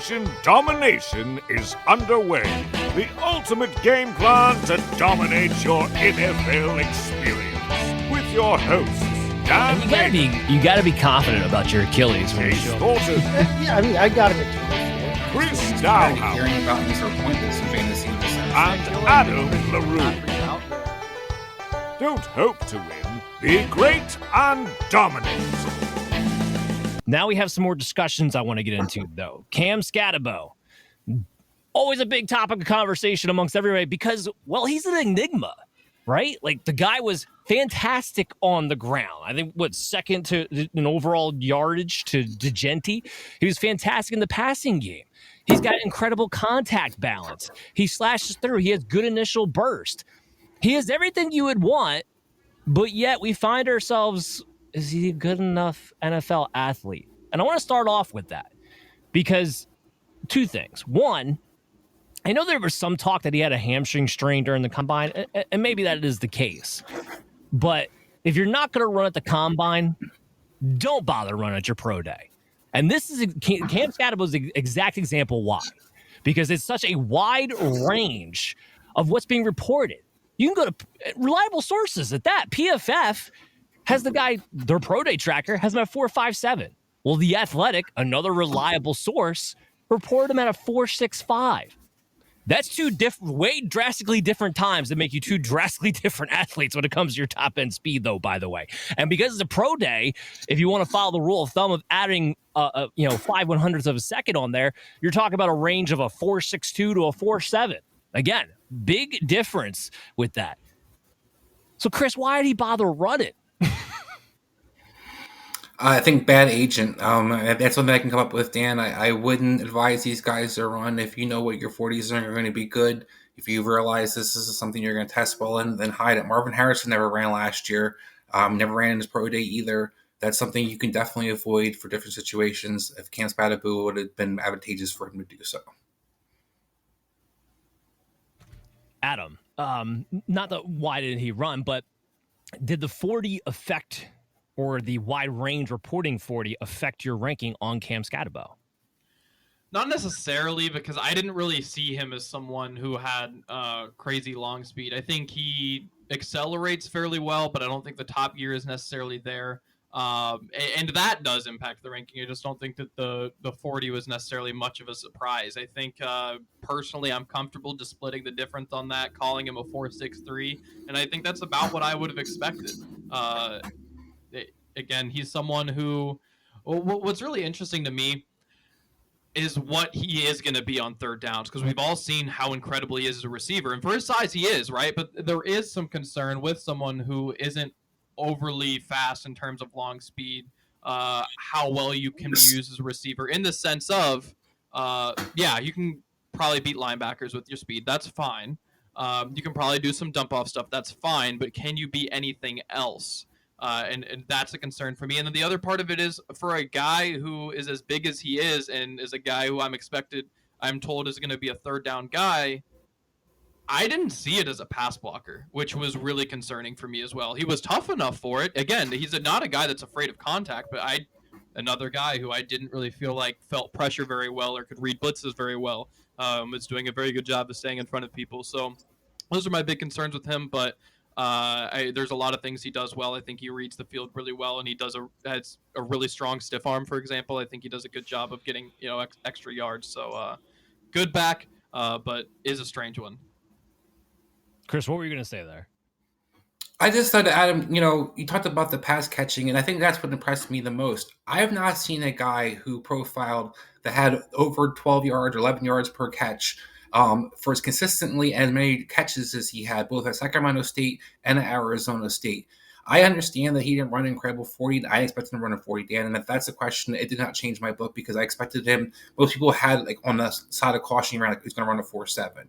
Operation Domination is underway. The ultimate game plan to dominate your NFL experience. With your hosts, Damien. You gotta be confident about your Achilles when you show up. Yeah, I mean, I got him at Chris Hearing Dowhouse, about Mr. Pointless and fantasy and Adam LaRue. Don't hope to win. Be great and dominate. Now we have some more discussions I want to get into, though. Cam Scattebo, always a big topic of conversation amongst everybody because, well, he's an enigma, right? Like, the guy was fantastic on the ground. I think, second to an overall yardage to DeGenti. He was fantastic in the passing game. He's got incredible contact balance. He slashes through. He has good initial burst. He has everything you would want, but yet we find ourselves, is he a good enough NFL athlete? And I want to start off with that because two things. One, I know there was some talk that he had a hamstring strain during the combine, and maybe that is the case. But if you're not going to run at the combine, don't bother running at your pro day. And this is Cam Scattebo's exact example why. Because it's such a wide range of what's being reported. You can go to reliable sources at that. PFF has the guy, their pro day tracker, has him at 4.57. Well, The Athletic, another reliable source, reported him at a 4.65. That's two way drastically different times that make you two drastically different athletes when it comes to your top end speed, though, by the way. And because it's a pro day, if you want to follow the rule of thumb of adding 5/100ths of a second on there, you're talking about a range of a 4.62 to a 4.7. Again, big difference with that. So, Chris, why did he bother running? I think bad agent. That's something I can come up with, Dan. I wouldn't advise these guys to run if you know what your 40s are going to be good. If you realize this is something you're going to test well in, then hide it. Marvin Harrison never ran last year. Never ran in his pro day either. That's something you can definitely avoid for different situations. If Cam Scattebo would have been advantageous for him to do so. Adam, not that why didn't he run, but did the 40 affect, or the wide range reporting 40 affect your ranking on Cam Scattebo? Not necessarily, because I didn't really see him as someone who had crazy long speed. I think he accelerates fairly well, but I don't think the top gear is necessarily there. And that does impact the ranking. I just don't think that the 40 was necessarily much of a surprise. I think personally I'm comfortable just splitting the difference on that, calling him a 4.63, and I think that's about what I would have expected. Again, he's someone who, what's really interesting to me is what he is going to be on third downs, because we've all seen how incredible he is as a receiver, and for his size he is, right? But there is some concern with someone who isn't overly fast in terms of long speed, how well you can be used as a receiver, in the sense of you can probably beat linebackers with your speed, that's fine. You can probably do some dump off stuff, that's fine, but can you be anything else? And that's a concern for me. And then the other part of it is, for a guy who is as big as he is, and is a guy who I'm told is going to be a third down guy, I didn't see it as a pass blocker, which was really concerning for me as well. He was tough enough for it. Again, he's not a guy that's afraid of contact, but another guy who I didn't really feel like felt pressure very well or could read blitzes very well, was doing a very good job of staying in front of people. So those are my big concerns with him, but there's a lot of things he does well. I think he reads the field really well, and he has a really strong stiff arm, for example. I think he does a good job of getting extra yards. So good back, but is a strange one. Chris, what were you going to say there? I just thought, Adam, you talked about the pass catching, and I think that's what impressed me the most. I have not seen a guy who profiled that had over 12 yards or 11 yards per catch for as consistently as many catches as he had, both at Sacramento State and at Arizona State. I understand that he didn't run an incredible 40. I expected him to run a 40, Dan, and if that's the question, it did not change my book, because I expected him. Most people had, on the side of caution around, he's going to run a 4.7.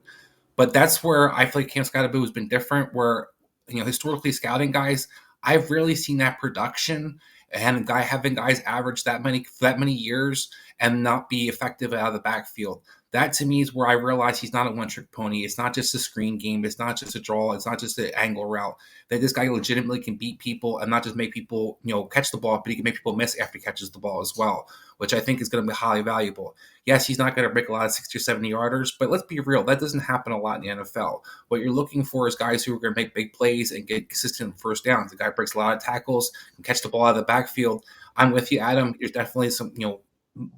But that's where I feel like Cam Scattebo has been different, where, historically scouting guys, I've rarely seen that production and having guys average that many years and not be effective out of the backfield. That to me is where I realize he's not a one-trick pony. It's not just a screen game. It's not just a draw. It's not just an angle route. That this guy legitimately can beat people and not just make people, catch the ball, but he can make people miss after he catches the ball as well, which I think is going to be highly valuable. Yes, he's not going to break a lot of 60 or 70 yarders, but let's be real. That doesn't happen a lot in the NFL. What you're looking for is guys who are going to make big plays and get consistent first downs. The guy breaks a lot of tackles and catch the ball out of the backfield. I'm with you, Adam. There's definitely some, a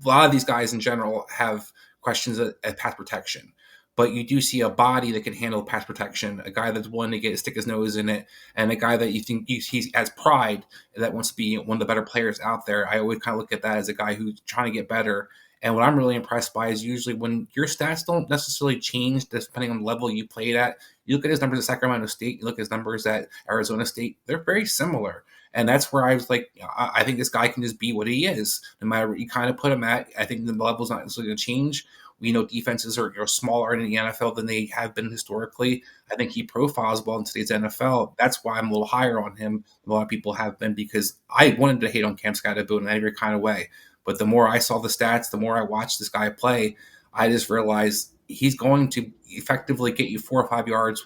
lot of these guys in general have questions at pass protection, but you do see a body that can handle pass protection, a guy that's willing to stick his nose in it, and a guy that you think he has pride that wants to be one of the better players out there. I always kind of look at that as a guy who's trying to get better. And what I'm really impressed by is usually when your stats don't necessarily change depending on the level you played at. You look at his numbers at Sacramento State, you look at his numbers at Arizona State, they're very similar. And that's where I was like, I think this guy can just be what he is. No matter what you kind of put him at, I think the level's not necessarily going to change. We know defenses are smaller in the NFL than they have been historically. I think he profiles well in today's NFL. That's why I'm a little higher on him than a lot of people have been, because I wanted to hate on Cam Scattebo in every kind of way. But the more I saw the stats, the more I watched this guy play, I just realized he's going to effectively get you 4 or 5 yards,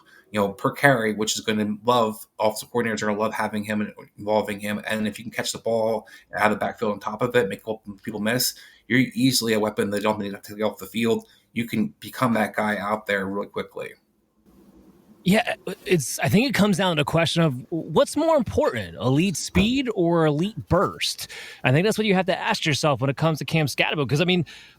per carry, which is going to love offensive coordinators are going to love having him and involving him. And if you can catch the ball out of the backfield on top of it, make people miss, you're easily a weapon that don't need to take off the field. You can become that guy out there really quickly. Yeah, I think it comes down to a question of what's more important, elite speed or elite burst? I think that's what you have to ask yourself when it comes to Cam Scattebo. Because,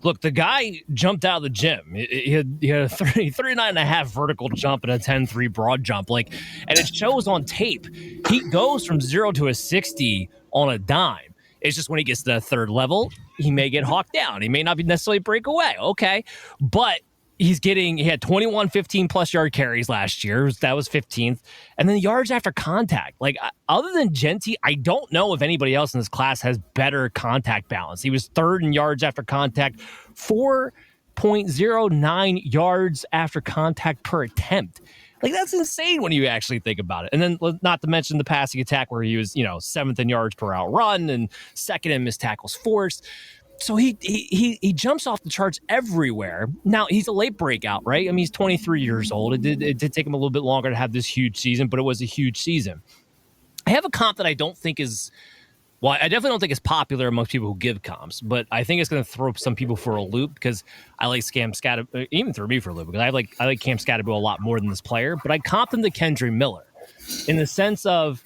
look, the guy jumped out of the gym. He had a 39.5 vertical jump and a 10.3 broad jump. And it shows on tape. He goes from 0 to a 60 on a dime. It's just when he gets to the third level, he may get hawked down. He may not be necessarily break away. Okay. But he had 21 15-plus yard carries last year. That was 15th. And then yards after contact. Other than Genty, I don't know if anybody else in this class has better contact balance. He was third in yards after contact, 4.09 yards after contact per attempt. That's insane when you actually think about it. And then not to mention the passing attack where he was, 7th in yards per out run and 2nd in missed tackles forced. So he jumps off the charts everywhere. Now, he's a late breakout, right? He's 23 years old. It did take him a little bit longer to have this huge season, but it was a huge season. I have a comp that I definitely don't think it's popular amongst people who give comps, but I think it's going to throw some people for a loop because I like Cam Scattebo, even throw me for a loop, because I like Cam Scattebo a lot more than this player, but I comp him to Kendra Miller in the sense of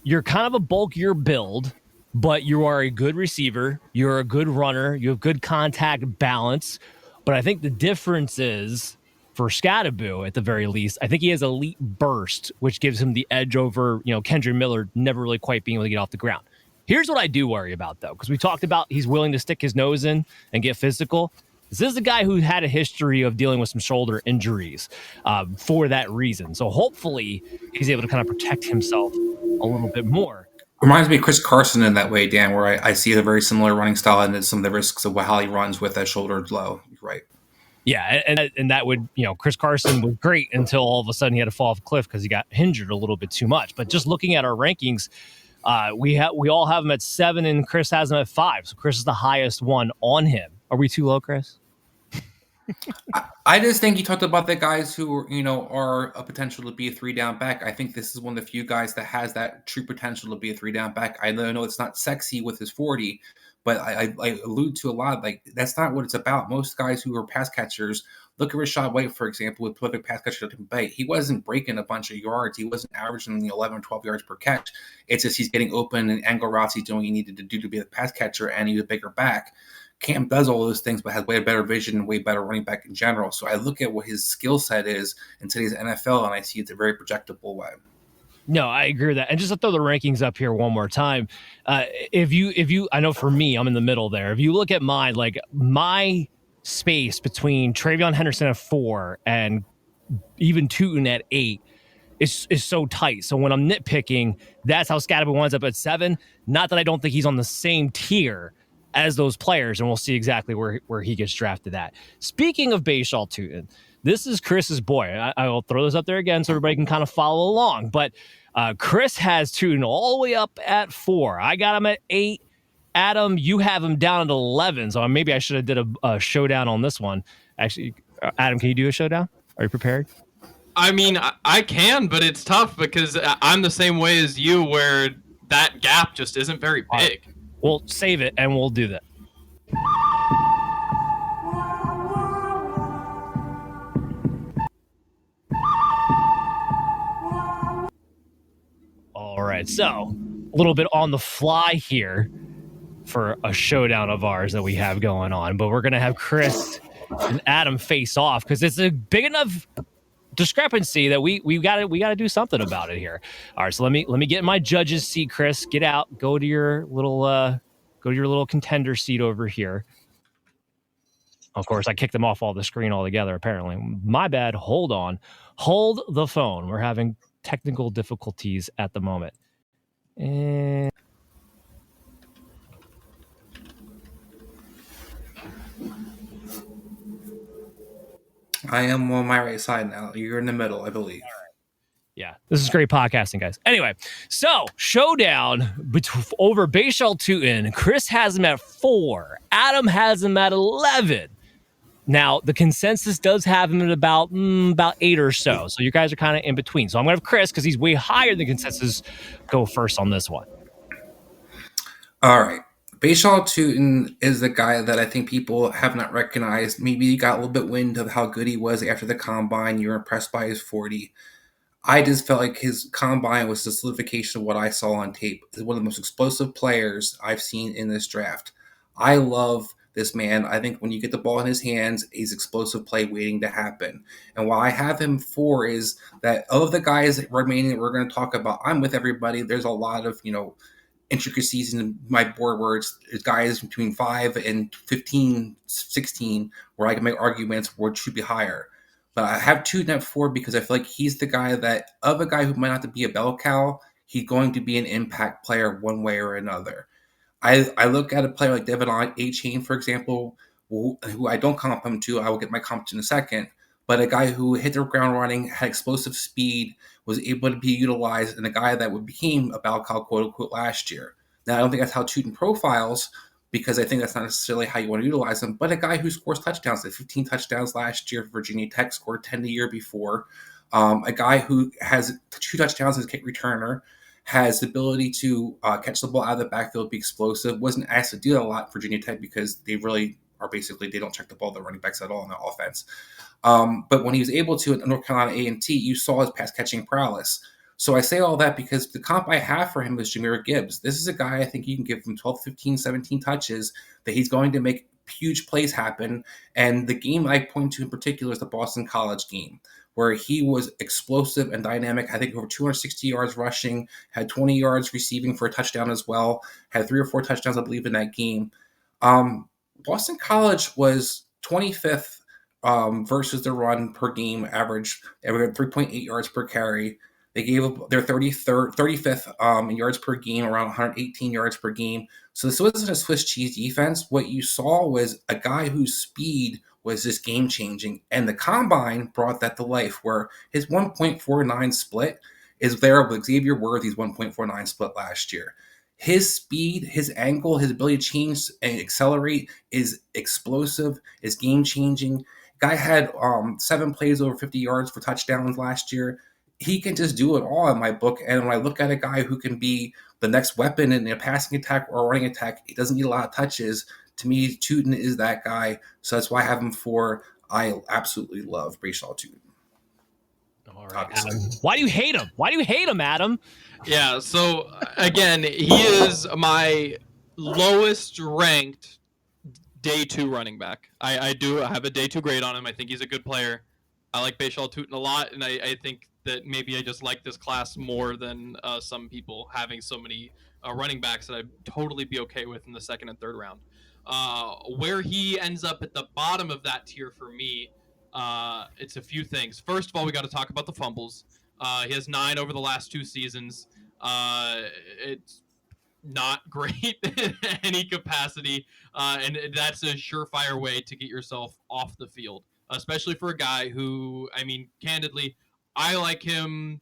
you're kind of a bulkier build, but you are a good receiver, you're a good runner, you have good contact balance. But I think the difference is, for Scattebo, at the very least, I think he has elite burst, which gives him the edge over, Kendra Miller never really quite being able to get off the ground. Here's what I do worry about, though, because we talked about he's willing to stick his nose in and get physical. This is a guy who had a history of dealing with some shoulder injuries for that reason. So hopefully he's able to kind of protect himself a little bit more. Reminds me of Chris Carson in that way, Dan, where I see a very similar running style and some of the risks of how he runs with that shoulder low. You're right. Yeah, and that would, Chris Carson was great until all of a sudden he had to fall off a cliff because he got injured a little bit too much. But just looking at our rankings, we all have him at 7 and Chris has him at 5. So Chris is the highest one on him. Are we too low, Chris? I just think you talked about the guys who are a potential to be a 3-down back. I think this is one of the few guys that has that true potential to be a 3-down back. I know it's not sexy with his 40, but I allude to a lot, that's not what it's about. Most guys who are pass catchers, look at Rashad White, for example, with prolific pass catcher at Bay. He wasn't breaking a bunch of yards. He wasn't averaging 11 or 12 yards per catch. It's just he's getting open and angle routes he's doing what he needed to do to be a pass catcher, and he's a bigger back. Cam does all those things, but has way better vision and way better running back in general. So I look at what his skill set is in today's NFL, and I see it's a very projectable way. No, I agree with that. And just to throw the rankings up here one more time, if you, I know for me, I'm in the middle there. If you look at mine, my space between Travion Henderson at 4 and even Tutin at 8 is so tight. So when I'm nitpicking, that's how Scattebo winds up at 7. Not that I don't think he's on the same tier as those players, and we'll see exactly where he gets drafted at. Speaking of Bhayshul Tutin, this is Chris's boy. I will throw this up there again so everybody can kind of follow along. But Chris has Tutin all the way up at 4. I got him at 8. Adam, you have him down at 11, so maybe I should have did a showdown on this one. Actually, Adam, can you do a showdown? Are you prepared? I mean, I can, but it's tough because I'm the same way as you, where that gap just isn't very big. We'll save it and we'll do that. All right, so a little bit on the fly here for a showdown of ours that we have going on, but we're gonna have Chris and Adam face off because it's a big enough discrepancy that we got to do something about it here. All right, so let me get in my judge's seat. Chris, get out, go to your little contender seat over here. Of course, I kicked them off all the screen altogether. Apparently, my bad. Hold the phone. We're having technical difficulties at the moment. And I am on my right side now. You're in the middle, I believe. yeah, this is great podcasting, guys. Anyway, so showdown over Bhayshul Tutin. Chris has him at 4. Adam has him at 11. Now, the consensus does have him at about 8 or so. So you guys are kind of in between. So I'm going to have Chris, because he's way higher than consensus, go first on this one. All right. Bhayshul Tutin is the guy that I think people have not recognized. Maybe you got a little bit wind of how good he was after the combine. You were impressed by his 40. I just felt like his combine was the solidification of what I saw on tape. He's one of the most explosive players I've seen in this draft. I love this man. I think when you get the ball in his hands, he's explosive play waiting to happen. And why I have him 4 is that of the guys remaining that we're going to talk about, I'm with everybody. There's a lot of, intricacies in my board where it's guys between 5 and 15, 16, where I can make arguments where it should be higher. But I have Tutin at 4 because I feel like he's the guy that, of a guy who might not to be a bell cow, he's going to be an impact player one way or another. I look at a player like Devin A-Chain, for example, who I don't comp him to. I will get my comp to in a second. But a guy who hit the ground running, had explosive speed, was able to be utilized, and a guy that became a bell cow, quote unquote, last year. Now, I don't think that's how Tutin profiles, because I think that's not necessarily how you want to utilize him, but a guy who scores touchdowns. At 15 touchdowns last year for Virginia Tech, scored 10 the year before. A guy who has 2 touchdowns as a kick returner, has the ability to catch the ball out of the backfield, be explosive. Wasn't asked to do that a lot for Virginia Tech because they really are basically, they don't check the ball, the running backs at all in the offense. But when he was able to at North Carolina A&T, you saw his pass catching prowess. So I say all that because the comp I have for him is Jahmyr Gibbs. This is a guy I think you can give him 12, 15, 17 touches, that he's going to make huge plays happen. And the game I point to in particular is the Boston College game, where he was explosive and dynamic. I think over 260 yards rushing, had 20 yards receiving for a touchdown as well, had 3 or 4 touchdowns, I believe, in that game. Boston College was 25th versus the run per game average. They were at 3.8 yards per carry. They gave up their 35th in yards per game, around 118 yards per game. So this wasn't a Swiss cheese defense. What you saw was a guy whose speed was just game-changing. And the Combine brought that to life, where his 1.49 split is there with Xavier Worthy's 1.49 split last year. His speed, his angle, his ability to change and accelerate is explosive, is game-changing. Guy had 7 plays over 50 yards for touchdowns last year. He can just do it all in my book. And when I look at a guy who can be the next weapon in a passing attack or a running attack, he doesn't need a lot of touches. To me, Tutin is that guy. So that's why I have him 4. I absolutely love Bhayshul Tutin. All right, Adam. Why do you hate him? Why do you hate him, Adam? Yeah, so again, he is my lowest ranked day 2 running back. I have a day 2 grade on him. I think he's a good player. I like Bhayshul Tutin a lot, and I think that maybe I just like this class more than some people, having so many running backs that I'd totally be okay with in the 2nd and 3rd round. Where he ends up at the bottom of that tier for me, it's a few things. First of all, we got to talk about the fumbles. He has 9 over the last 2 seasons. It's not great in any capacity, and that's a surefire way to get yourself off the field, especially for a guy who, I mean, candidly, I like him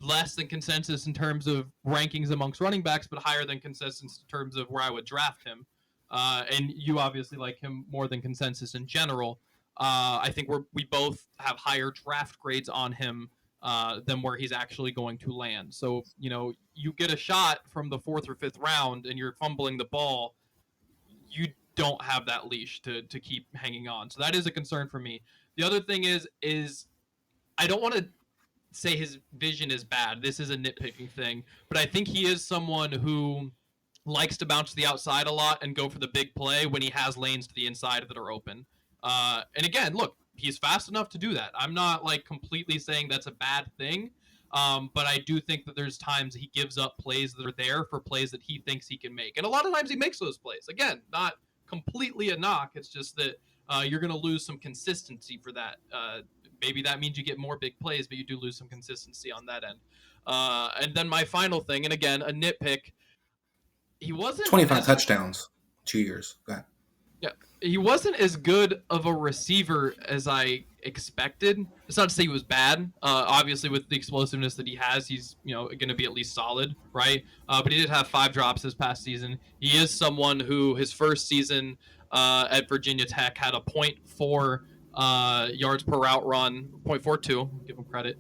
less than consensus in terms of rankings amongst running backs, but higher than consensus in terms of where I would draft him. And you obviously like him more than consensus in general. I think we both have higher draft grades on him than where he's actually going to land. So, you get a shot from the 4th or 5th round and you're fumbling the ball, you don't have that leash to keep hanging on. So that is a concern for me. The other thing is I don't want to say his vision is bad. This is a nitpicking thing, but I think he is someone who likes to bounce to the outside a lot and go for the big play when he has lanes to the inside that are open. And again, look, he's fast enough to do that. I'm not like completely saying that's a bad thing, but I do think that there's times he gives up plays that are there for plays that he thinks he can make. And a lot of times he makes those plays. Again, not completely a knock. It's just that you're going to lose some consistency for that. Maybe that means you get more big plays, but you do lose some consistency on that end. And then my final thing, and again, a nitpick, he wasn't 25 touchdowns, 2 years. Go ahead. Yeah, he wasn't as good of a receiver as I expected. It's not to say he was bad. Obviously, with the explosiveness that he has, he's going to be at least solid, right? But he did have 5 drops this past season. He is someone who his first season at Virginia Tech had a 0.4 yards per route run, 0.42. Give him credit.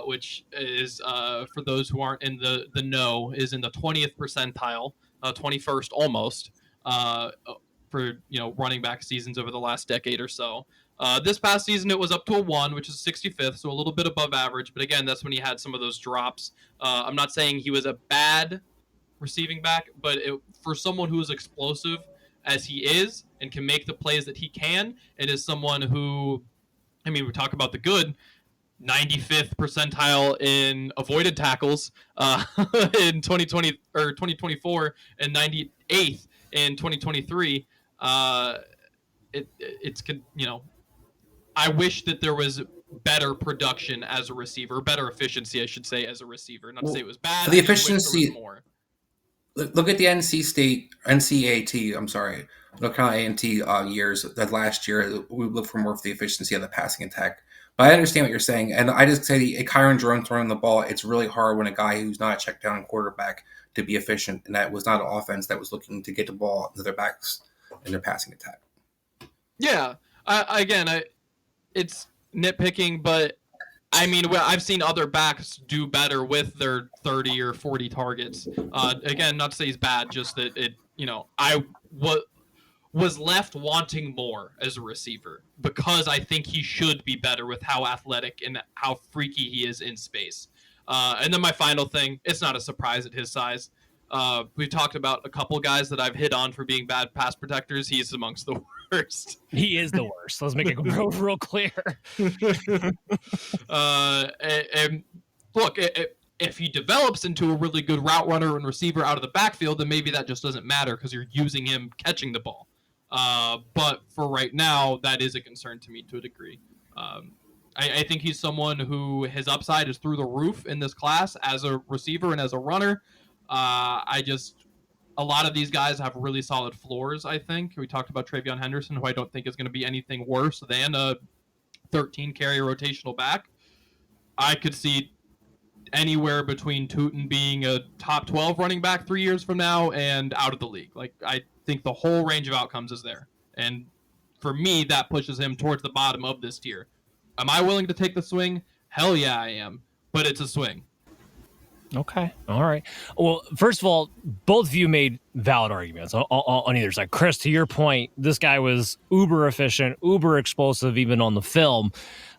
Which is for those who aren't in the know, is in the 20th percentile, 21st almost. For running back seasons over the last decade or so. This past season it was up to a 1, which is 65th, so a little bit above average. But again, that's when he had some of those drops. I'm not saying he was a bad receiving back, but for someone who is explosive as he is and can make the plays that he can, and is someone who, we talk about the good, 95th percentile in avoided tackles in 2020 or 2024, and 98th in 2023. It's I wish that there was better production as a receiver, better efficiency, I should say, as a receiver. Not to say it was bad. The efficiency. Look at the NCAT. I'm sorry. Look at A&T years. That last year, we looked for more of the efficiency of the passing attack. But I understand what you're saying, and I just say a Kyron Jerome throwing the ball. It's really hard when a guy who's not a check down quarterback to be efficient, and that was not an offense that was looking to get the ball to their backs in their passing attack. Yeah, it's nitpicking, but I've seen other backs do better with their 30 or 40 targets. Again, not to say he's bad, just that I was left wanting more as a receiver because I think he should be better with how athletic and how freaky he is in space. And then my final thing, it's not a surprise at his size. We've talked about a couple guys that I've hit on for being bad pass protectors. He's amongst the worst. He is the worst. Let's make it real clear. And look, if he develops into a really good route runner and receiver out of the backfield, then maybe that just doesn't matter because you're using him catching the ball. But for right now, that is a concern to me to a degree. I think he's someone who his upside is through the roof in this class as a receiver and as a runner. A lot of these guys have really solid floors, I think. We talked about Travion Henderson, who I don't think is going to be anything worse than a 13-carry rotational back. I could see anywhere between Tutin being a top 12 running back 3 years from now and out of the league. I think the whole range of outcomes is there. And for me, that pushes him towards the bottom of this tier. Am I willing to take the swing? Hell yeah, I am. But it's a swing. Okay. All right. Well, first of all, both of you made valid arguments on either side. Chris, to your point, this guy was uber efficient, uber explosive, even on the film.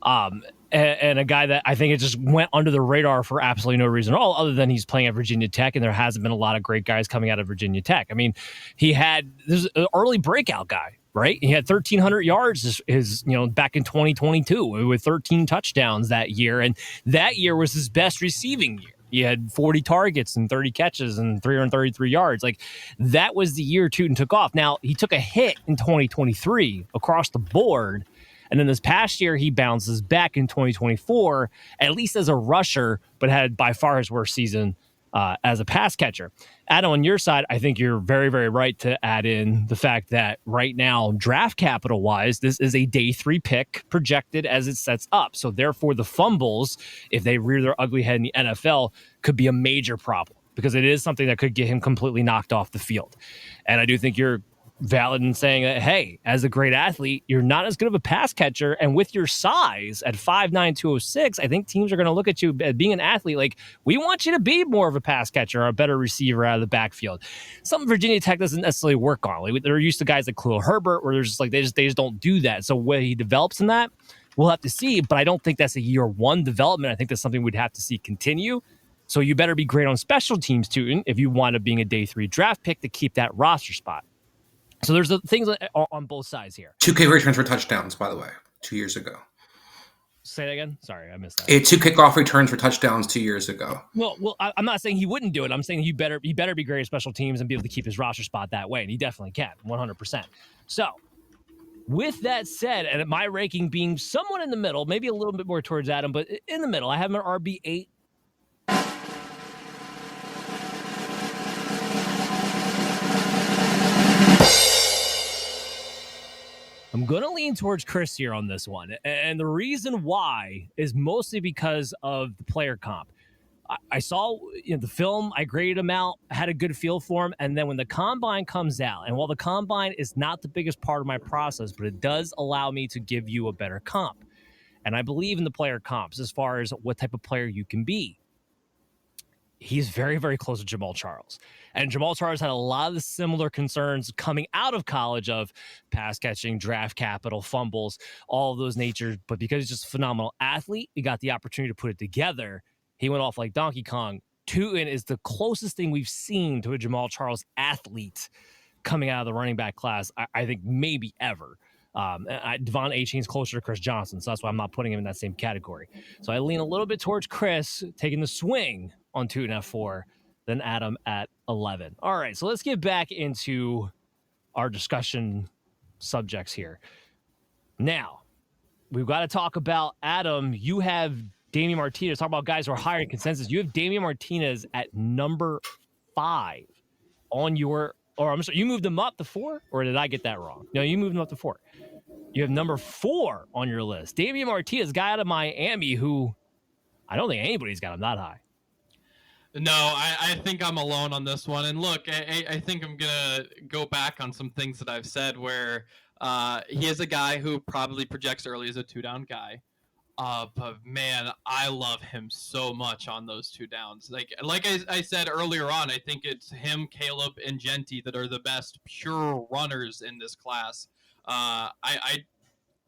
And a guy that I think it just went under the radar for absolutely no reason at all, other than he's playing at Virginia Tech, and there hasn't been a lot of great guys coming out of Virginia Tech. This is an early breakout guy, right? He had 1,300 yards back in 2022 with 13 touchdowns that year, and that year was his best receiving year. He had 40 targets and 30 catches and 333 yards. That was the year Tutin took off. Now, he took a hit in 2023 across the board. And then this past year, he bounces back in 2024, at least as a rusher, but had by far his worst season as a pass catcher. Adam, on your side, I think you're very, very right to add in the fact that right now, draft capital wise, this is a day 3 pick projected as it sets up. So therefore, the fumbles, if they rear their ugly head in the NFL, could be a major problem because it is something that could get him completely knocked off the field. And I do think you're valid in saying that, hey, as a great athlete, you're not as good of a pass catcher. And with your size at 5'9", 206, I think teams are going to look at you as being an athlete like, we want you to be more of a pass catcher or a better receiver out of the backfield. Something Virginia Tech doesn't necessarily work on. Like, they're used to guys like Khalil Herbert where they're just like, they just don't do that. So where he develops in that, we'll have to see. But I don't think that's a year 1 development. I think that's something we'd have to see continue. So you better be great on special teams, Tutin, if you wind up being a day 3 draft pick to keep that roster spot. So there's the things on both sides here. 2 kick returns for touchdowns, by the way, 2 years ago. Say that again? Sorry, I missed that. 2 kickoff returns for touchdowns 2 years ago. Well, I'm not saying he wouldn't do it. I'm saying he better be great at special teams and be able to keep his roster spot that way, and he definitely can, 100%. So with that said, and my ranking being somewhat in the middle, maybe a little bit more towards Adam, but in the middle, I have him at RB8. I'm going to lean towards Chris here on this one. And the reason why is mostly because of the player comp. I saw the film, I graded him out, had a good feel for him. And then when the combine comes out, and while the combine is not the biggest part of my process, but it does allow me to give you a better comp. And I believe in the player comps as far as what type of player you can be. He's very, very close to Jamal Charles. And Jamal Charles had a lot of the similar concerns coming out of college of pass catching, draft capital, fumbles, all of those natures. But because he's just a phenomenal athlete, he got the opportunity to put it together. He went off like Donkey Kong. Tutin is the closest thing we've seen to a Jamal Charles athlete coming out of the running back class, I think maybe ever. Devon Achane's closer to Chris Johnson, so that's why I'm not putting him in that same category. So I lean a little bit towards Chris taking the swing on Tutin at 4, then Adam at 11. All right, so let's get back into our discussion subjects here. Now, we've got to talk about Adam. You have Damien Martinez. Talk about guys who are higher in consensus. You have Damien Martinez at number 5 on your, or I'm sorry, you moved him up to 4, or did I get that wrong? No, you moved him up to 4. You have number 4 on your list. Damien Martinez, guy out of Miami who I don't think anybody's got him that high. No, I think I'm alone on this one. And look, I think I'm going to go back on some things that I've said where he is a guy who probably projects early as a 2-down guy. But man, I love him so much on those 2 downs. Like I said earlier on, I think it's him, Caleb, and Genty that are the best pure runners in this class. I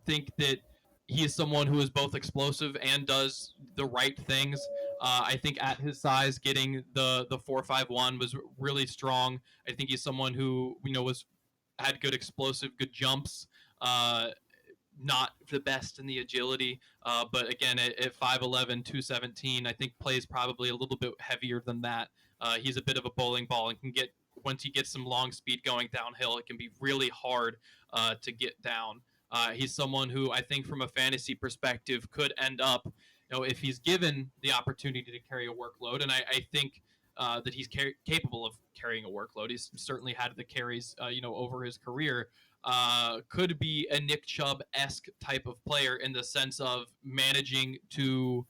think that he is someone who is both explosive and does the right things. I think at his size, getting the 4.51 was really strong. I think he's someone who had good explosive, good jumps. Not the best in the agility, but again, at 5'11", 217, I think plays probably a little bit heavier than that. He's a bit of a bowling ball and can get, once he gets some long speed going downhill, it can be really hard to get down. He's someone who I think from a fantasy perspective could end up, if he's given the opportunity to carry a workload, and I think that he's capable of carrying a workload. He's certainly had the carries, over his career. Could be a Nick Chubb-esque type of player in the sense of managing to,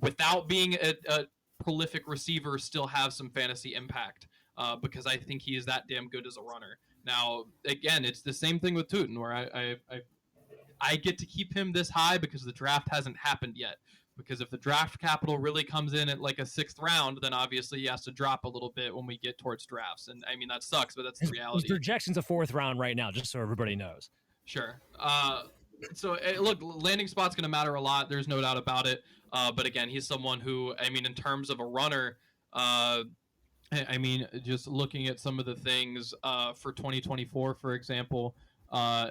without being a prolific receiver, still have some fantasy impact because I think he is that damn good as a runner. Now, again, it's the same thing with Tutin, where I get to keep him this high because the draft hasn't happened yet. Because if the draft capital really comes in at like a 6th round, then obviously he has to drop a little bit when we get towards drafts. And I mean, that sucks, but that's the reality. His projection's a 4th round right now, just so everybody knows. Sure. So look, landing spot's going to matter a lot. There's no doubt about it. But again, he's someone who, I mean, in terms of a runner, just looking at some of the things for 2024, for example,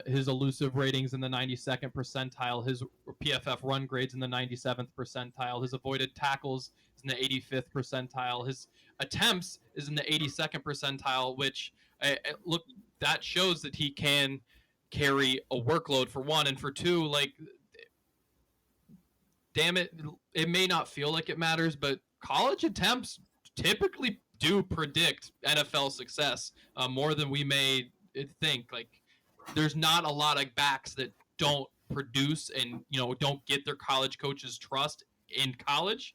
his elusive ratings in the 92nd percentile, his PFF run grades in the 97th percentile, his avoided tackles is in the 85th percentile, his attempts is in the 82nd percentile, which look, that shows that he can carry a workload for one, and for two, like, damn it, it may not feel like it matters, but college attempts typically do predict NFL success more than we may think. Like, there's not a lot of backs that don't produce and don't get their college coaches' trust in college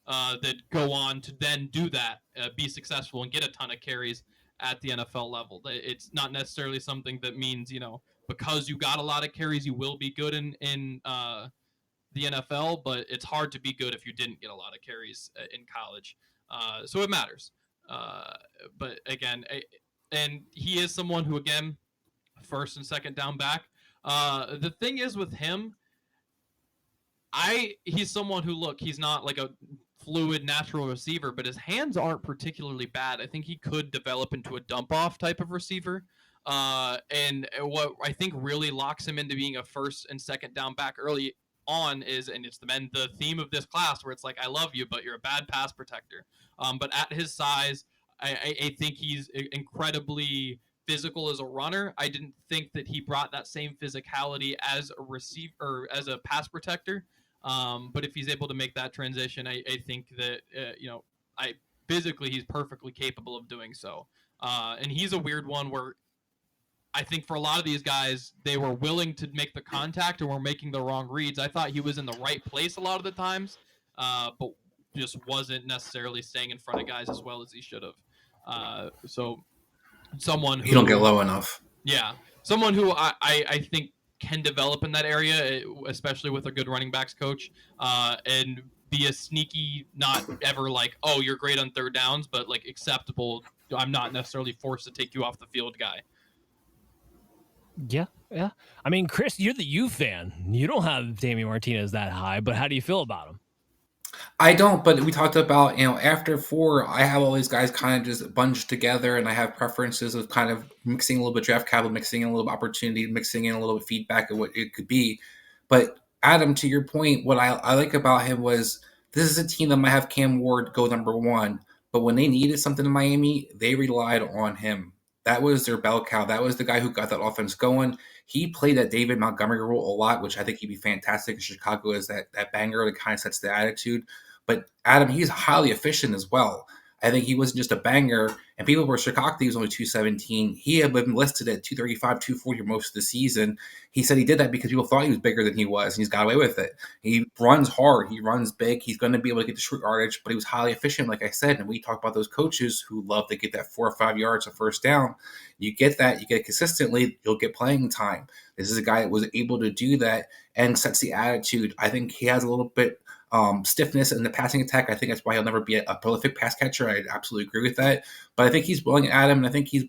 that go on to then do that, be successful and get a ton of carries at the NFL level. It's not necessarily something that means because you got a lot of carries you will be good in the NFL, but it's hard to be good if you didn't get a lot of carries in college. So it matters. But again, and he is someone who, again, first and second down back. The thing is with him, he's someone who, look, he's not like a fluid natural receiver, but his hands aren't particularly bad. I think he could develop into a dump off type of receiver. And what I think really locks him into being a first and second down back early on is, and it's the theme of this class, where it's like, I love you, but you're a bad pass protector. But at his size, I think he's incredibly physical as a runner. I didn't think that he brought that same physicality as a receiver or as a pass protector. But if he's able to make that transition, I think that physically he's perfectly capable of doing so. And he's a weird one where I think for a lot of these guys, they were willing to make the contact and were making the wrong reads. I thought he was in the right place a lot of the times, but just wasn't necessarily staying in front of guys as well as he should have. So someone who you don't get low enough. Yeah, someone who I think can develop in that area, especially with a good running backs coach, and be a sneaky, not ever like, oh, you're great on third downs, but like acceptable. I'm not necessarily forced to take you off the field guy. Yeah. I mean, Chris, you're the U fan. You don't have Damien Martinez that high, but how do you feel about him? I don't, but we talked about, after 4, I have all these guys kind of just bunched together, and I have preferences of kind of mixing a little bit draft capital, mixing in a little bit opportunity, mixing in a little bit feedback of what it could be. But Adam, to your point, what I like about him was this is a team that might have Cam Ward go number 1, but when they needed something in Miami, they relied on him. That was their bell cow. That was the guy who got that offense going. He played that David Montgomery role a lot, which I think he'd be fantastic in Chicago as that banger that kind of sets the attitude. But Adam, he's highly efficient as well. I think he wasn't just a banger, and people were shocked that he was only 217. He had been listed at 235, 240 most of the season. He said he did that because people thought he was bigger than he was, and he's got away with it. He runs hard. He runs big. He's going to be able to get the short yardage, but he was highly efficient, like I said. And we talk about those coaches who love to get that 4 or 5 yards of first down. You get that. You get it consistently. You'll get playing time. This is a guy that was able to do that and sets the attitude. I think he has a little bit stiffness in the passing attack. I think that's why he'll never be a prolific pass catcher. I absolutely agree with that. But I think he's willing at him, and I think he's,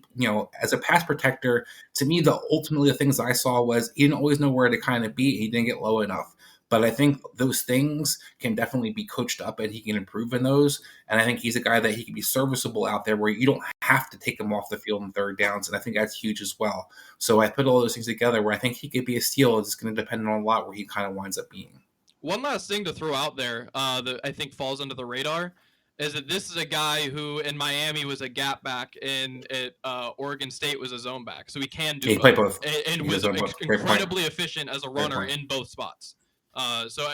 as a pass protector, to me, ultimately the things I saw was he didn't always know where to kind of be. He didn't get low enough. But I think those things can definitely be coached up, and he can improve in those. And I think he's a guy that he can be serviceable out there where you don't have to take him off the field in third downs. And I think that's huge as well. So I put all those things together where I think he could be a steal. It's going to depend on a lot where he kind of winds up being. One last thing to throw out there that I think falls under the radar is that this is a guy who in Miami was a gap back and at Oregon State was a zone back. So he can do both. And was incredibly efficient as a runner in both spots. So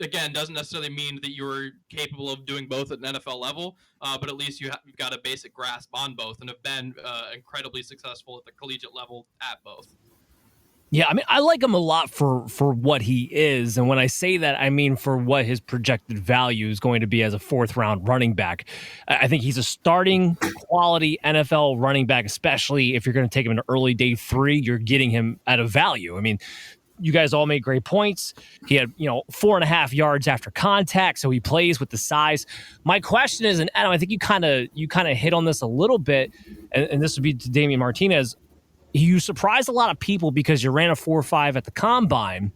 again, doesn't necessarily mean that you're capable of doing both at an NFL level, but at least you've got a basic grasp on both and have been incredibly successful at the collegiate level at both. Yeah, I mean, I like him a lot for what he is. And when I say that, I mean for what his projected value is going to be as a 4th-round running back. I think he's a starting quality NFL running back, especially if you're going to take him in early day 3, you're getting him at a value. I mean, you guys all made great points. He had, 4.5 yards after contact, so he plays with the size. My question is, and Adam, I think you kind of hit on this a little bit, and this would be to Damien Martinez. You surprised a lot of people because you ran a 4.5 at the combine,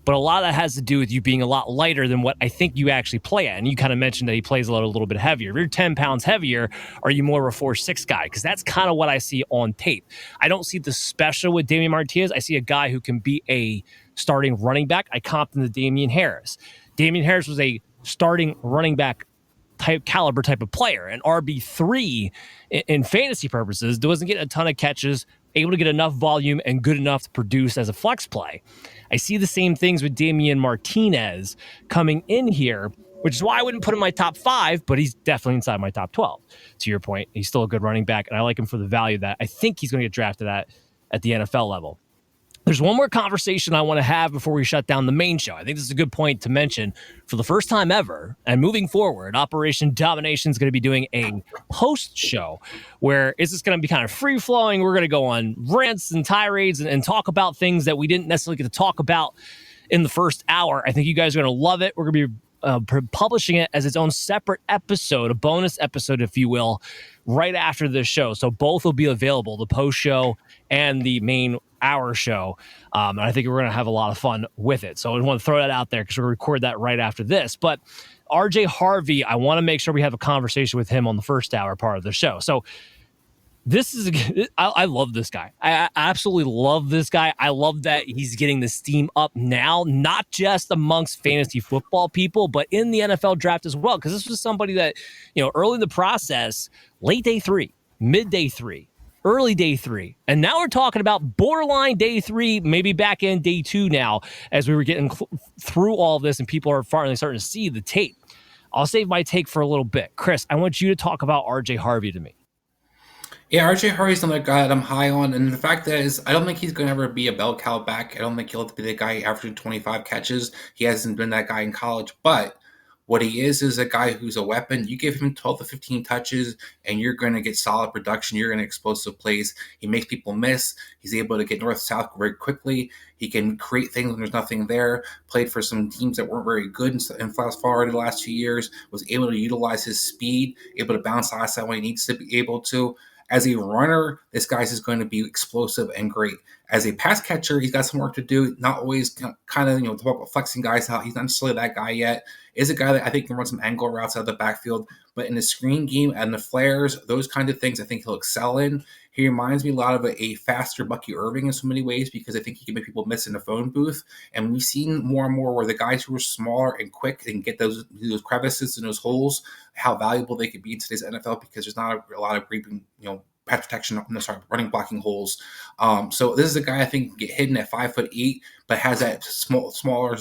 but a lot of that has to do with you being a lot lighter than what I think you actually play at. And you kind of mentioned that he plays a little bit heavier. If you're 10 pounds heavier, are you more of a 4.6 guy? Because that's kind of what I see on tape. I don't see the special with Damien Martinez. I see a guy who can be a starting running back. I comped him to Damien Harris. Damien Harris was a starting running back caliber type of player, an RB3 in fantasy purposes, doesn't get a ton of catches, able to get enough volume and good enough to produce as a flex play. I see the same things with Damien Martinez coming in here. which is why I wouldn't put him in my top 5, but he's definitely inside my top 12. To your point, he's still a good running back, and I like him for the value that I think he's going to get drafted at the NFL level. There's one more conversation I want to have before we shut down the main show. I think this is a good point to mention. For the first time ever, and moving forward, Operation Domination is going to be doing a post show where it's just going to be kind of free flowing. We're going to go on rants and tirades and talk about things that we didn't necessarily get to talk about in the first hour. I think you guys are going to love it. We're going to be publishing it as its own separate episode, a bonus episode, if you will, right after this show. So both will be available, the post show and the main hour show. And I think we're going to have a lot of fun with it. So I want to throw that out there because we'll record that right after this. But RJ Harvey, I want to make sure we have a conversation with him on the first hour part of the show. So this is, I love this guy. I absolutely love this guy. I love that he's getting the steam up now, not just amongst fantasy football people, but in the NFL draft as well. Because this was somebody that, early in the process, late day 3, mid day 3, early day 3. And now we're talking about borderline day 3, maybe back in day 2 now, as we were getting through all of this and people are finally starting to see the tape. I'll save my take for a little bit. Chris, I want you to talk about RJ Harvey to me. Yeah, RJ Harvey's another guy that I'm high on, and the fact that is, I don't think he's going to ever be a bell cow back. I don't think he'll be the guy averaging 25 catches. He hasn't been that guy in college, but what he is a guy who's a weapon. You give him 12 to 15 touches, and you're going to get solid production. You're going to explosive plays. He makes people miss. He's able to get north-south very quickly. He can create things when there's nothing there. Played for some teams that weren't very good in fast forward the last few years. Was able to utilize his speed, able to bounce outside when he needs to be able to. As a runner, this guy's is going to be explosive and great. As a pass catcher, he's got some work to do. Not always kind of, talk about flexing guys out. He's not necessarily that guy yet. Is a guy that I think can run some angle routes out of the backfield. But in the screen game and the flares, those kind of things, I think he'll excel in. He reminds me a lot of a faster Bucky Irving in so many ways because I think he can make people miss in the phone booth. And we've seen more and more where the guys who are smaller and quick and get those crevices and those holes, how valuable they could be in today's NFL because there's not a lot of great, pass protection, running blocking holes. So this is a guy I think can get hidden at 5'8", but has that smaller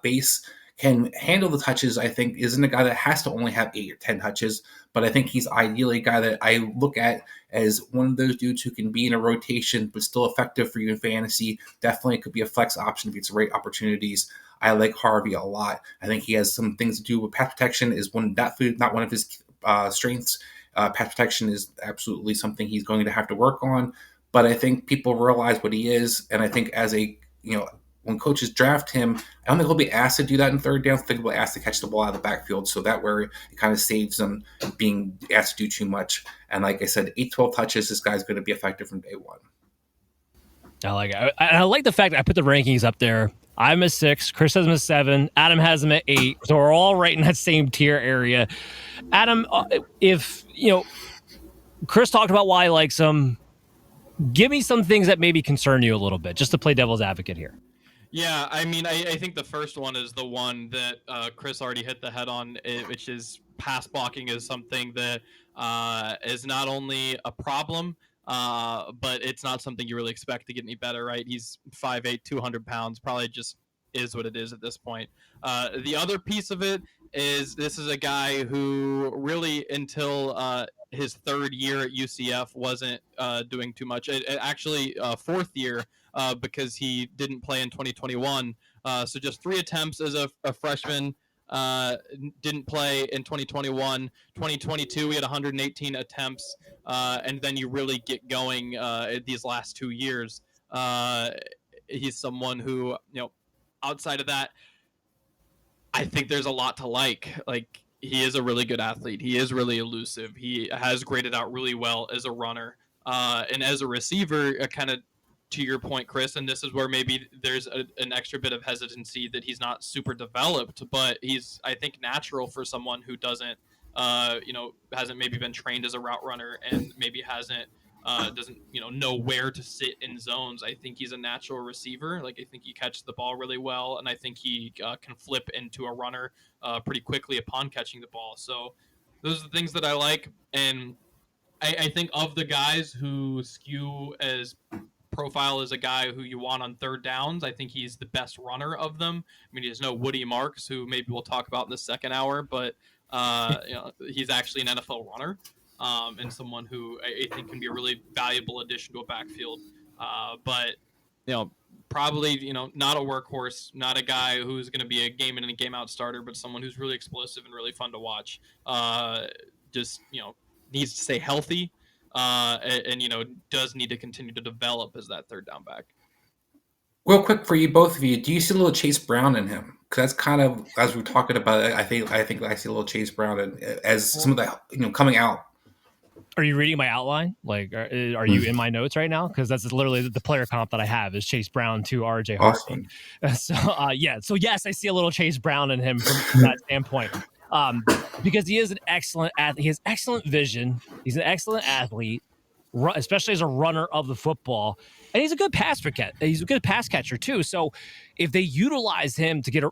base. Can handle the touches, I think, isn't a guy that has to only have 8 or 10 touches, but I think he's ideally a guy that I look at as one of those dudes who can be in a rotation but still effective for you in fantasy. Definitely could be a flex option if it's the right opportunities. I like Harvey a lot. I think he has some things to do with pass protection is not one of his strengths. Pass protection is absolutely something he's going to have to work on, but I think people realize what he is, and I think as a, when coaches draft him, I don't think he'll be asked to do that in third down. I think he'll be asked to catch the ball out of the backfield. So that where it kind of saves them being asked to do too much. And like I said, 8-12 touches, this guy's going to be effective from day one. I like it. I like the fact that I put the rankings up there. I'm a 6. Chris has him at 7. Adam has him at 8. So we're all right in that same tier area. Adam, if, Chris talked about why he likes him, give me some things that maybe concern you a little bit, just to play devil's advocate here. Yeah, I mean, I think the first one is the one that Chris already hit the head on, which is pass blocking is something that is not only a problem, but it's not something you really expect to get any better, right? He's 5'8", 200 pounds, probably just is what it is at this point. The other piece of it is this is a guy who really until his third year at UCF wasn't doing too much. Actually, fourth year, because he didn't play in 2021. So just 3 attempts as a freshman. Didn't play in 2021. 2022, we had 118 attempts. And then you really get going these last 2 years. He's someone who, outside of that, I think there's a lot to like. Like, he is a really good athlete. He is really elusive. He has graded out really well as a runner. And as a receiver, kind of to your point, Chris, and this is where maybe there's an extra bit of hesitancy that he's not super developed, but he's, I think, natural for someone who doesn't, hasn't maybe been trained as a route runner and maybe doesn't know where to sit in zones. I think he's a natural receiver. Like, I think he catches the ball really well, and I think he can flip into a runner pretty quickly upon catching the ball. So those are the things that I like, and I think of the guys who skew as profile as a guy who you want on third downs. I think he's the best runner of them. I mean, there's no Woody Marks, who maybe we'll talk about in the second hour, but he's actually an NFL runner, and someone who I think can be a really valuable addition to a backfield. But probably not a workhorse, not a guy who's going to be a game in and game out starter, but someone who's really explosive and really fun to watch. Just needs to stay healthy. And does need to continue to develop as that third down back. Real quick for you, both of you, do you see a little Chase Brown in him? Because that's kind of, as we're talking about it, I think I see a little Chase Brown as some of the coming out. Are you reading my outline? Like, are you in my notes right now? Because that's literally the player comp that I have is Chase Brown to RJ Harvey. Awesome. So yes, I see a little Chase Brown in him from that standpoint. Because he is an excellent athlete. He has excellent vision. He's an excellent athlete, especially as a runner of the football. And he's a good He's a good pass catcher too. So if they utilize him to get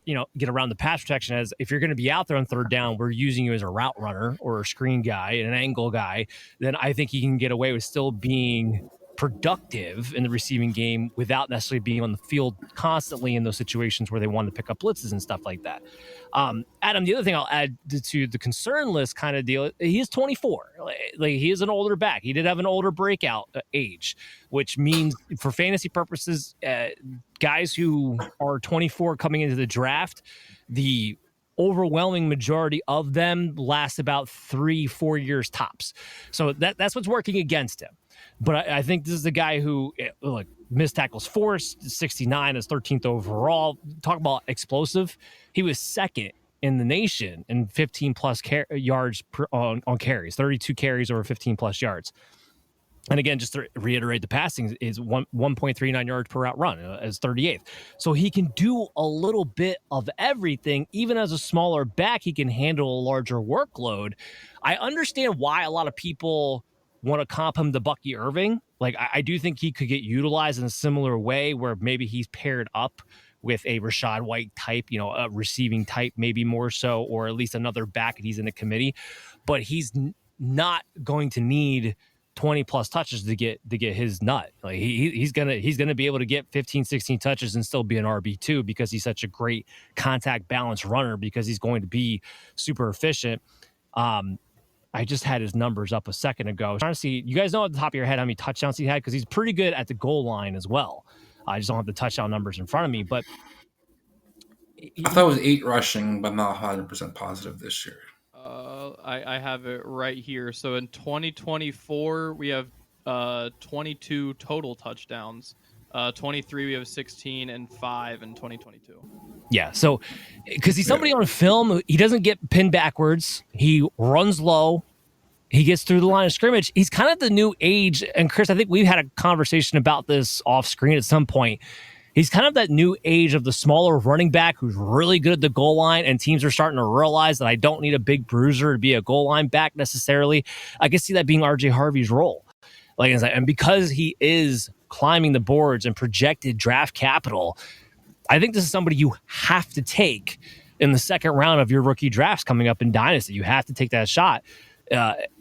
around the pass protection, as if you're going to be out there on third down, we're using you as a route runner or a screen guy and an angle guy, then I think he can get away with still being productive in the receiving game without necessarily being on the field constantly in those situations where they want to pick up blitzes and stuff like that. Adam, the other thing I'll add to the concern list kind of deal, he is 24. Like he is an older back. He did have an older breakout age, which means for fantasy purposes, guys who are 24 coming into the draft, the overwhelming majority of them last about 3-4 years tops. So that's what's working against him. But I think this is the guy who, look, missed tackles forced, 69 as 13th overall. Talk about explosive. He was second in the nation in 15-plus yards on carries, 32 carries over 15-plus yards. And again, just to reiterate, the passing is 1.39 yards per route run as 38th. So he can do a little bit of everything. Even as a smaller back, he can handle a larger workload. I understand why a lot of people want to comp him to Bucky Irving. Like, I do think he could get utilized in a similar way where maybe he's paired up with a Rachaad White type, a receiving type, maybe more so, or at least another back and he's in a committee. But he's not going to need 20 plus touches to get his nut. Like he's gonna be able to get 15, 16 touches and still be an RB2 because he's such a great contact balance runner, because he's going to be super efficient. I just had his numbers up a second ago. Trying to see, you guys know at the top of your head how many touchdowns he had, because he's pretty good at the goal line as well. I just don't have the touchdown numbers in front of me, but I thought it was 8 rushing, but not 100% positive this year. I have it right here. So in 2024, we have 22 total touchdowns. 23, we have 16 and 5 in 2022. Yeah, so because he's somebody on film, he doesn't get pinned backwards. He runs low. He gets through the line of scrimmage. He's kind of the new age. And Chris, I think we've had a conversation about this off screen at some point. He's kind of that new age of the smaller running back who's really good at the goal line, and teams are starting to realize that I don't need a big bruiser to be a goal line back necessarily. I can see that being RJ Harvey's role. And because he is climbing the boards and projected draft capital, I think this is somebody you have to take in the second round of your rookie drafts coming up in Dynasty. You have to take that shot.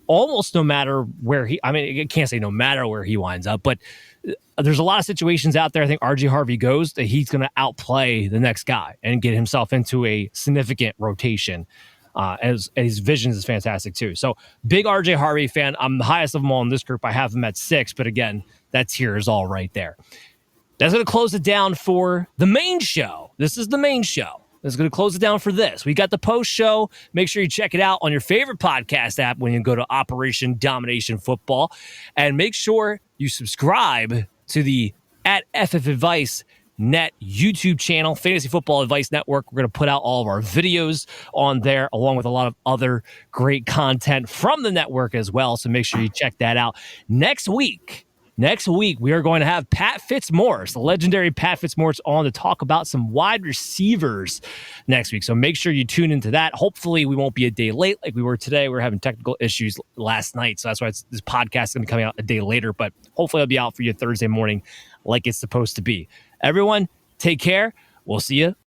Almost no matter where I can't say no matter where he winds up, but there's a lot of situations out there. I think RJ Harvey goes that he's going to outplay the next guy and get himself into a significant rotation. As his vision is fantastic too. So big RJ Harvey fan. I'm the highest of them all in this group. I have him at 6, but again, that tier is all right there. That's going to close it down for the main show. This is the main show. That's going to close it down for this. We got the post show. Make sure you check it out on your favorite podcast app when you go to Operation Domination Football, and make sure you subscribe to the @FF Advice Net YouTube channel, Fantasy Football Advice Network. We're going to put out all of our videos on there, along with a lot of other great content from the network as well. So make sure you check that out. Next week, we are going to have Pat Fitzmaurice, the legendary Pat Fitzmaurice, on to talk about some wide receivers next week. So make sure you tune into that. Hopefully we won't be a day late like we were today. We were having technical issues last night, so that's why this podcast is going to be coming out a day later. But hopefully it'll be out for you Thursday morning like it's supposed to be. Everyone, take care. We'll see you